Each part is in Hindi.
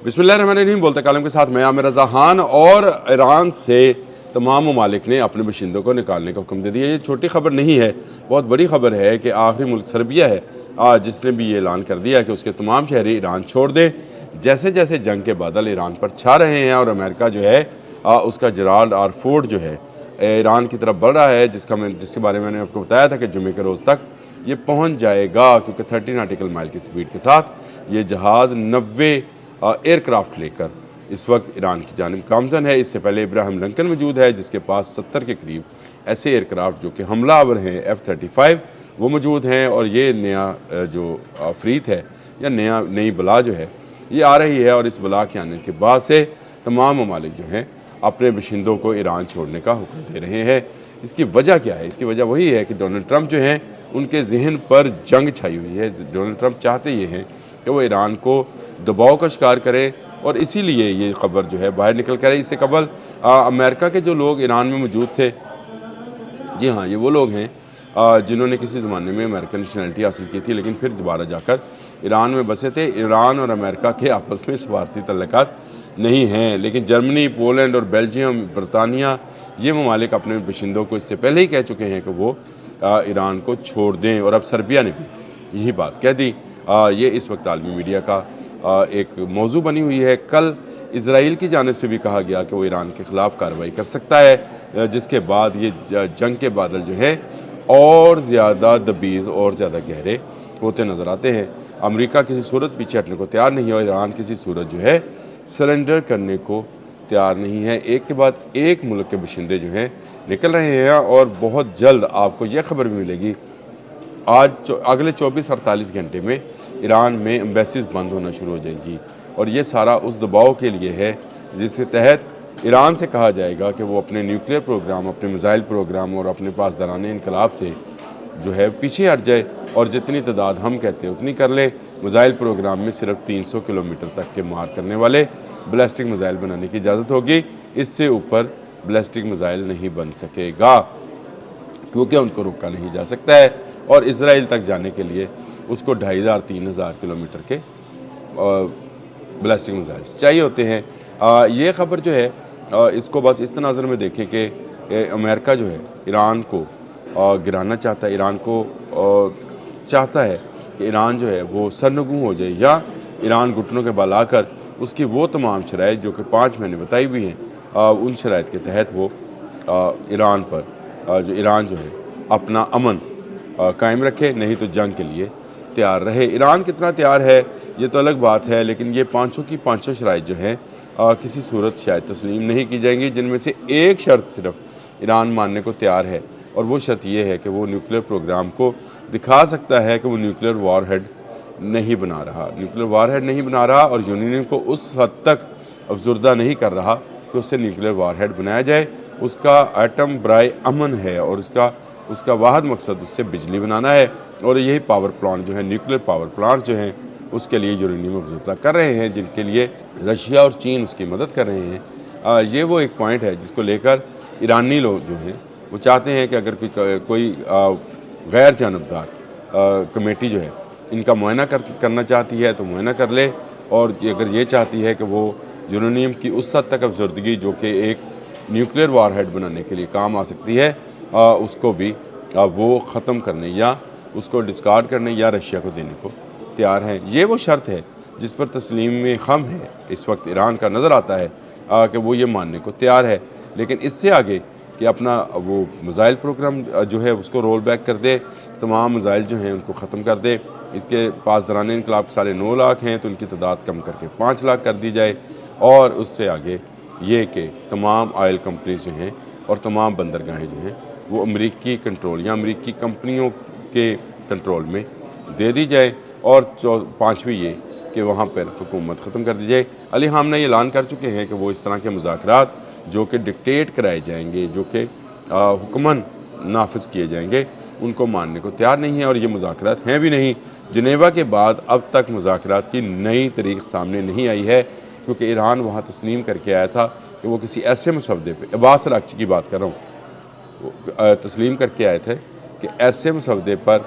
बिस्मिल्लाहिर्रहमानिर्रहीम। बोलते कालम के साथ मैं आमिर रज़ा खान। और ईरान से तमाम ममालिक ने अपने बशिंदों को निकालने का हुक्म दे दिया। ये छोटी खबर नहीं है, बहुत बड़ी खबर है कि आखिरी मुल्क सर्बिया है जिसने भी ये ऐलान कर दिया कि उसके तमाम शहरी ईरान छोड़ दें। जैसे जैसे जंग के बादल ईरान पर छा रहे हैं और अमेरिका जो है उसका जराल्ड और फोर्ड जो है ईरान की तरफ बढ़ रहा है, जिसके बारे में मैंने आपको बताया था कि जुमे के रोज़ तक ये पहुँच जाएगा, क्योंकि 30 नॉटिकल माइल की स्पीड के साथ ये जहाज़ 90 एयरक्राफ्ट लेकर इस वक्त ईरान की जानिब गामज़न है। इससे पहले इब्राहिम लिंकन मौजूद है, जिसके पास 70 के करीब ऐसे एयरक्राफ्ट जो कि हमलावर हैं F-35 वो मौजूद हैं। और ये नया जो आफरीत है या नई बला जो है ये आ रही है, और इस बला के आने के बाद से तमाम ममालिक जो हैं अपने बशिंदों को ईरान छोड़ने का हुक्म दे रहे हैं। इसकी वजह क्या है? इसकी वजह वही है कि डोनाल्ड ट्रंप जो हैं उनके जहन पर जंग छाई हुई है। डोनाल्ड ट्रंप चाहते ये हैं कि वो ईरान को दबाव का शिकार करे, और इसीलिए ये खबर जो है बाहर निकल कर है। इससे कबल अमेरिका के जो लोग ईरान में मौजूद थे, जी हाँ, ये वो लोग हैं जिन्होंने किसी ज़माने में अमेरिकन नेशनलिटी हासिल की थी, लेकिन फिर दोबारा जाकर ईरान में बसे थे। ईरान और अमेरिका के आपस में सफारती तल्लुकात नहीं हैं, लेकिन जर्मनी, पोलैंड और बेल्जियम, बरतानिया ये ममालिक अपने बशिंदों को इससे पहले ही कह चुके हैं कि वो ईरान को छोड़ दें, और अब सर्बिया ने भी यही बात कह दी। ये इस वक्त आलमी मीडिया का एक मौजू बनी हुई है। कल इसराइल की जानिब से भी कहा गया कि वो ईरान के ख़िलाफ़ कार्रवाई कर सकता है, जिसके बाद ये जंग के बादल जो है और ज़्यादा दबीज़ और ज़्यादा गहरे होते नज़र आते हैं। अमेरिका किसी सूरत पीछे हटने को तैयार नहीं है, और ईरान किसी सूरत जो है सरेंडर करने को तैयार नहीं है। एक के बाद एक मुल्क के बशिंदे जो हैं निकल रहे हैं, और बहुत जल्द आपको यह खबर भी मिलेगी अगले 24-48 घंटे में ईरान में एम्बेसीज बंद होना शुरू हो जाएगी। और ये सारा उस दबाव के लिए है जिसके तहत ईरान से कहा जाएगा कि वो अपने न्यूक्लियर प्रोग्राम, अपने मिसाइल प्रोग्राम और अपने पासदाराने इनकलाब से जो है पीछे हट जाए, और जितनी तादाद हम कहते हैं उतनी कर ले। मिसाइल प्रोग्राम में सिर्फ 300 किलोमीटर तक के मार करने वाले बैलिस्टिक मिसाइल बनाने की इजाज़त होगी। इससे ऊपर बैलिस्टिक मिसाइल नहीं बन सकेगा, क्योंकि उनको रोका नहीं जा सकता है। और इसराइल तक जाने के लिए उसको 2500-3000 किलोमीटर के बैलिस्टिक मिसाइल्स चाहिए होते हैं। ये ख़बर जो है इसको बस इस तनाज़र में देखें कि अमेरिका जो है ईरान को गिराना चाहता है, ईरान को चाहता है कि ईरान जो है वो सरनगू हो जाए, या ईरान घुटनों के बल आकर उसकी वो तमाम शराइत जो कि 5 महीने बताई हुई हैं उन शराइत के तहत वो ईरान पर ईरान जो है अपना अमन कायम रखे, नहीं तो जंग के लिए तैयार रहे। ईरान कितना तैयार है ये तो अलग बात है, लेकिन ये पाँचों की पाँचों शराइत जो हैं किसी सूरत शायद तस्लीम नहीं की जाएंगी, जिनमें से एक शर्त सिर्फ ईरान मानने को तैयार है, और वो शर्त ये है कि वो न्यूक्लियर प्रोग्राम को दिखा सकता है कि वो न्यूक्लियर वारहेड नहीं बना रहा, न्यूक्लियर वारहेड नहीं बना रहा, और यूरेनियम को उस हद तक अफजुर्दा नहीं कर रहा कि उससे न्यूक्लियर वारहेड बनाया जाए। उसका एटम बराए अमन है, और उसका वाहद मकसद उससे बिजली बनाना है। और यही पावर प्लांट जो है, न्यूक्लियर पावर प्लांट जो हैं, उसके लिए यूरेनियम अफजुर्दा कर रहे हैं, जिनके लिए रशिया और चीन उसकी मदद कर रहे हैं। ये वो एक पॉइंट है जिसको लेकर ईरानी लोग जो हैं वो चाहते हैं कि अगर कोई गैर जानबदार कमेटी जो है इनका मुआयना करना चाहती है तो मुआयना कर ले, और अगर ये चाहती है कि वो यूरेनियम की उस हद तक अफसरदगी जो कि एक न्यूक्लियर वारहेड बनाने के लिए काम आ सकती है उसको भी वो ख़त्म करने या उसको डिस्कार्ड करने या रशिया को देने को तैयार हैं। ये वो शर्त है जिस पर तस्लीम में खम है इस वक्त ईरान का नज़र आता है कि वो ये मानने को तैयार है। लेकिन इससे आगे कि अपना वो मिसाइल प्रोग्राम जो है उसको रोल बैक कर दे, तमाम मिसाइल जो हैं उनको ख़त्म कर दे। इसके पास दराने इनकलाब 9.5 लाख हैं तो उनकी तादाद कम करके 5 लाख कर दी जाए, और उससे आगे ये कि तमाम ऑयल कंपनीज जो हैं और तमाम बंदरगाहें जो हैं वो अमरीकी कंट्रोल या अमरीकी कंपनियों के कंट्रोल में दे दी जाए, और 5वीं ये कि वहाँ पर हुकूमत ख़त्म कर दी जाए। अली खामनेई ये ऐलान कर चुके हैं कि वो इस तरह के मुज़ाकरात जो कि डिक्टेट कराए जाएंगे, जो कि हुक्मन नाफिज किए जाएंगे, उनको मानने को तैयार नहीं है, और ये मुज़ाकरात हैं भी नहीं। जिनेवा के बाद अब तक मुज़ाकरात की नई तारीख सामने नहीं आई है, क्योंकि ईरान वहाँ तस्लीम करके आया था कि वो किसी ऐसे मसवदे पर, अब्बास अराग़ची की बात कर रहा हूँ, तस्लीम करके आए थे कि ऐसे मसवदे पर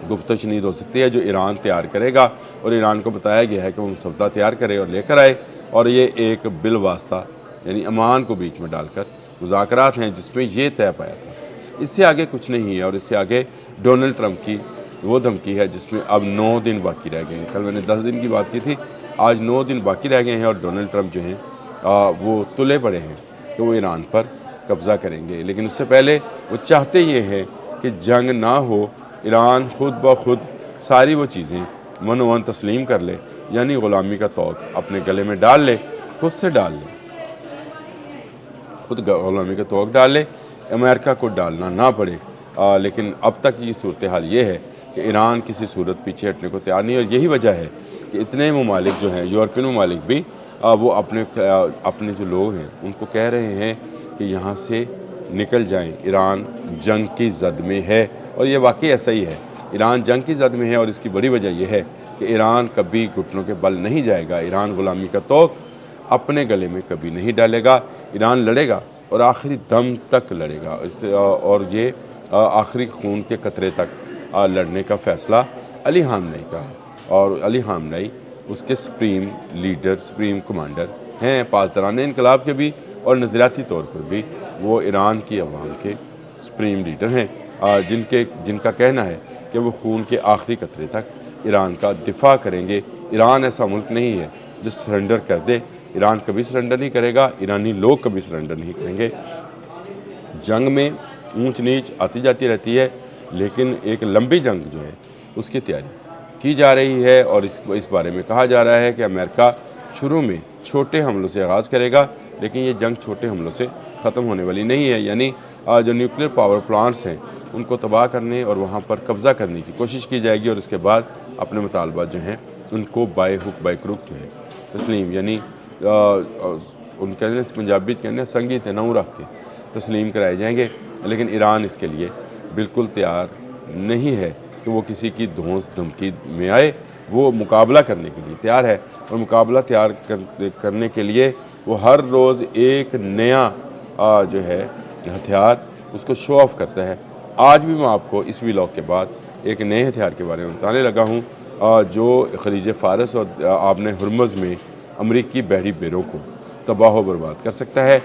गुफ्त शनीद हो सकती है जो ईरान तैयार करेगा, और ईरान को बताया गया है कि वो मसवदा तैयार करे और लेकर आए, और ये एक बिल वास्ता यानी अमान को बीच में डालकर मुज़ाकरात हैं जिसमें ये तय पाया था। इससे आगे कुछ नहीं है, और इससे आगे डोनाल्ड ट्रंप की वो धमकी है जिसमें अब 9 दिन बाकी रह गए हैं। कल मैंने 10 दिन की बात की थी, आज 9 दिन बाकी रह गए हैं, और डोनाल्ड ट्रंप जो हैं वो तुले पड़े हैं कि वो ईरान पर कब्ज़ा करेंगे। लेकिन उससे पहले वो चाहते ये हैं कि जंग ना हो, ईरान खुद ब खुद सारी वो चीज़ें मनोवन तस्लीम कर ले, यानी ग़ुलामी का तौक अपने गले में डाल ले, खुद से डाल ले, खुद ग़ुलामी का तौक डाल ले, अमेरिका को डालना ना पड़े। लेकिन अब तक ये सूरत हाल ये है कि ईरान किसी सूरत पीछे हटने को तैयार नहीं है, और यही वजह है कि इतने ममालिक जो हैं, यूरोपियन ममालिक भी वो अपने जो लोग हैं उनको कह रहे हैं कि यहाँ से निकल जाएं, ईरान जंग की जद में है। और ये वाकई ऐसा ही है, ईरान जंग की जद में है, और इसकी बड़ी वजह यह है कि ईरान कभी घुटनों के बल नहीं जाएगा, ईरान ग़ुलामी का तौक अपने गले में कभी नहीं डालेगा। ईरान लड़ेगा और आखिरी दम तक लड़ेगा, और ये आखिरी खून के कतरे तक लड़ने का फ़ैसला अली ख़ामनेई का है, और अली ख़ामनेई उसके सुप्रीम लीडर, सुप्रीम कमांडर हैं, पासदारान इनकलाब के भी, और नज़रियाती तौर पर भी वो ईरान की अवाम के सुप्रीम लीडर हैं, जिनका कहना है कि वो खून के आखिरी कतरे तक ईरान का दिफा करेंगे। ईरान ऐसा मुल्क नहीं है जो सरेंडर कर दे, ईरान कभी सरेंडर नहीं करेगा, ईरानी लोग कभी सरेंडर नहीं करेंगे। जंग में ऊंच नीच आती जाती रहती है, लेकिन एक लंबी जंग जो है उसकी तैयारी की जा रही है, और इस बारे में कहा जा रहा है कि अमेरिका शुरू में छोटे हमलों से आगाज़ करेगा, लेकिन ये जंग छोटे हमलों से ख़त्म होने वाली नहीं है। यानी जो न्यूक्लियर पावर प्लांट्स हैं उनको तबाह करने और वहाँ पर कब्ज़ा करने की कोशिश की जाएगी, और उसके बाद अपने मुतालबात जो हैं उनको बाय हुक बाय क्रुक जो है तस्लीम, यानी उन कहने पंजाबी कहने संगीत है नऊ रख के तस्लीम कराए जाएंगे। लेकिन ईरान इसके लिए बिल्कुल तैयार नहीं है कि वो किसी की धौंस धमकी में आए, वो मुकाबला करने के लिए तैयार है, और मुकाबला तैयार करने के लिए वो हर रोज़ एक नया जो है हथियार उसको शो ऑफ करता है। आज भी मैं आपको इस व्लॉग के बाद एक नए हथियार के बारे में बताने लगा हूँ, जो खलीज फ़ारस और आपने हुर्मुज़ में अमरीकी बहरी बेरों को तबाह व बर्बाद कर सकता है।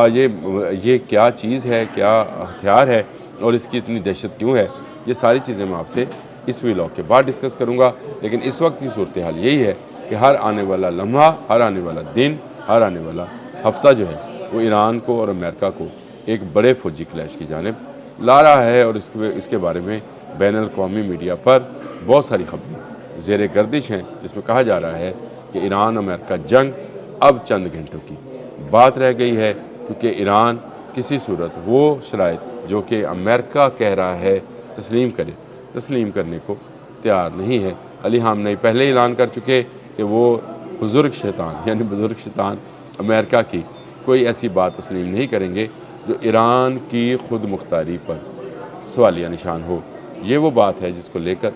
ये क्या चीज़ है, क्या हथियार है, और इसकी इतनी दहशत क्यों है, ये सारी चीज़ें मैं आपसे इस व्लॉग के बाद डिस्कस करूँगा। लेकिन इस वक्त की सूरत हाल यही है कि हर आने वाला लम्हा, हर आने वाला दिन, हर आने वाला हफ्ता जो है वो ईरान को और अमेरिका को एक बड़े फौजी क्लैश की जानिब ला रहा है, और इसके बारे में बैनुल-अक़वामी मीडिया पर बहुत सारी खबरें ज़ेर गर्दिश हैं, जिसमें कहा जा रहा है कि ईरान अमेरिका जंग अब चंद घंटों की बात रह गई है, क्योंकि ईरान किसी सूरत वो शराइत जो कि अमेरिका कह रहा है तस्लीम करने को तैयार नहीं है। अली ख़ामनेई पहले ही ऐलान कर चुके कि वो बुज़ुर्ग शैतान यानी बुज़ुर्ग शैतान अमेरिका की कोई ऐसी बात तस्लीम नहीं करेंगे जो ईरान की खुद मुख्तारी पर सवालिया निशान हो। ये वो बात है जिसको लेकर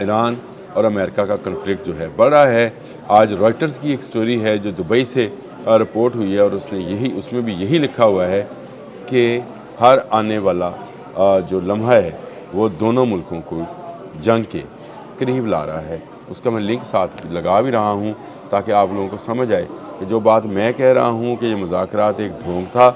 ईरान और अमेरिका का कन्फ्लिक्ट जो है बढ़ रहा है। आज रॉयटर्स की एक स्टोरी है जो दुबई से रिपोर्ट हुई है, और उसमें भी यही लिखा हुआ है कि हर आने वाला जो लम्हा है वो दोनों मुल्कों को जंग के करीब ला रहा है। उसका मैं लिंक साथ लगा भी रहा हूँ ताकि आप लोगों को समझ आए कि जो बात मैं कह रहा हूँ कि ये मुज़ाकरात एक ढोंग था,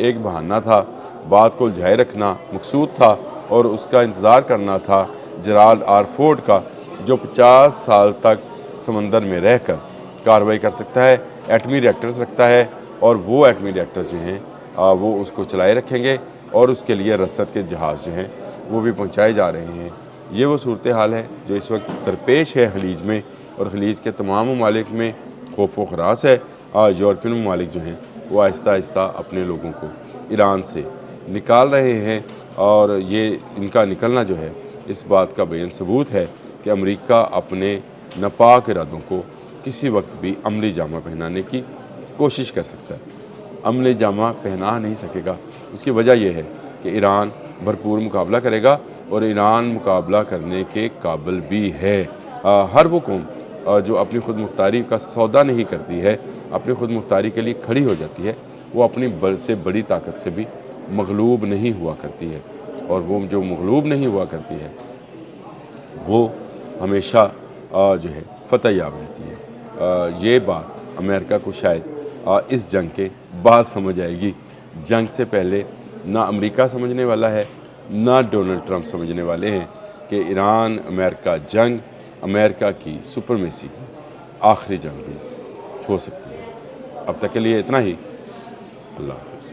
एक बहाना था, बात को उलझाए रखना मकसूद था, और उसका इंतज़ार करना था जेराल्ड आर फोर्ड का, जो 50 साल तक समंदर में रहकर कार्रवाई कर सकता है, एटमी रिएक्टर्स रखता है, और वो एटमी रिएक्टर्स जो हैं वो उसको चलाए रखेंगे, और उसके लिए रसद के जहाज़ जो हैं वो भी पहुंचाए जा रहे हैं। ये वो सूरत हाल है जो इस वक्त दरपेश है खलीज में, और खलीज के तमाम ममालिक में खौफ व खरास है। यूरोपियन ममालिक जो हैं वो आहिस्ता आहिस्ता अपने लोगों को ईरान से निकाल रहे हैं, और ये इनका निकलना जो है इस बात का बेन सबूत है कि अमेरिका अपने नापाक इरादों को किसी वक्त भी अमली जामा पहनाने की कोशिश कर सकता है। अमली जामा पहना नहीं सकेगा। उसकी वजह यह है कि ईरान भरपूर मुकाबला करेगा, और ईरान मुकाबला करने के काबिल भी है। हर वो कौम जो अपनी खुद मुख्तारी का सौदा नहीं करती है, अपनी खुद मुख्तारी के लिए खड़ी हो जाती है, वो अपनी से बड़ी ताकत से भी मगलूब नहीं हुआ करती है। और वो जो मगलूब नहीं हुआ करती है वो हमेशा जो है फतह याब रहती है। ये बात अमेरिका को शायद इस जंग के बाद समझ आएगी। जंग से पहले ना अमेरिका समझने वाला है, ना डोनाल्ड ट्रंप समझने वाले हैं कि ईरान अमेरिका जंग अमेरिका की सुपरमेसी की आखिरी जंग भी हो सकती है। अब तक के लिए इतना ही। अल्लाह हाफ़िज़।